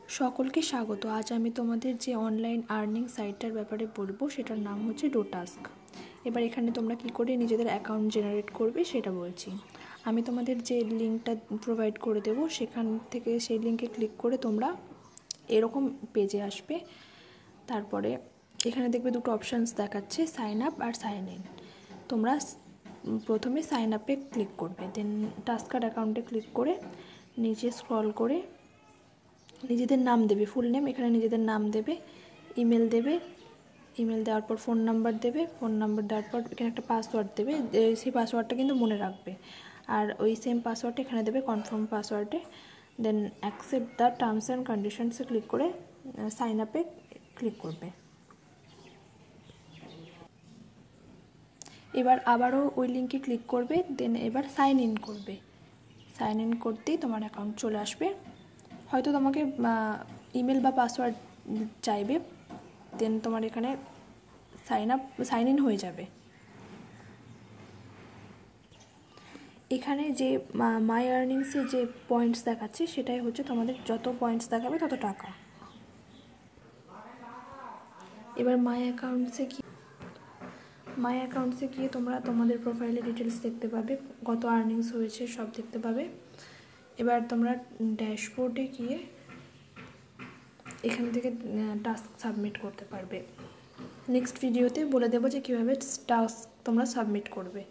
সকলকে স্বাগত। আজ আমি তোমাদের যে অনলাইন আর্নিং সাইটটার ব্যাপারে বলবো সেটার নাম হচ্ছে ডোটাস্ক। এবার এখানে তোমরা কি করে নিজেদের অ্যাকাউন্ট জেনারেট করবে সেটা বলছি। আমি তোমাদের যে লিঙ্কটা প্রোভাইড করে দেবো সেখান থেকে সেই লিঙ্কে ক্লিক করে তোমরা এরকম পেজে আসবে। তারপরে এখানে দেখবে দুটো অপশানস দেখাচ্ছে, সাইন আপ আর সাইন ইন। তোমরা প্রথমে সাইন আপে ক্লিক করবে, দেন টাস্কার অ্যাকাউন্টে ক্লিক করে নিচে স্ক্রল করে নিজেদের নাম দেবে, ফুল নেম, এখানে নিজেদের নাম দেবে, ইমেল দেবে, ইমেল দেওয়ার পর ফোন নাম্বার দেবে, ফোন নাম্বার দেওয়ার পর এখানে একটা পাসওয়ার্ড দেবে, সেই পাসওয়ার্ডটা কিন্তু মনে রাখবে। আর ওই সেম পাসওয়ার্ডটা এখানে দেবে কনফার্ম পাসওয়ার্ডে। Then accept the terms and কন্ডিশনসে ক্লিক করে সাইন আপে ক্লিক করবে। এবার আবারও ওই লিঙ্কে ক্লিক করবে, দেন এবার সাইন ইন করবে। সাইন ইন করতেই তোমার অ্যাকাউন্ট চলে আসবে। হয়তো তোমাকে ইমেল বা পাসওয়ার্ড চাইবে, দেন তোমার এখানে সাইন ইন হয়ে যাবে। এখানে যে মাই আর্নিংসে যে পয়েন্টস দেখাচ্ছে সেটাই হচ্ছে তোমাদের, যত পয়েন্টস দেখাবে তত টাকা। এবার মাই অ্যাকাউন্টসে গিয়ে তোমরা তোমাদের প্রোফাইলে ডিটেলস দেখতে পাবে, কত আর্নিংস হয়েছে সব দেখতে পাবে। এবার তোমরা ড্যাশবোর্ডে গিয়ে এখান থেকে টাস্ক সাবমিট করতে পারবে। নেক্সট ভিডিওতে বলে দেবো যে কীভাবে টাস্ক তোমরা সাবমিট করবে।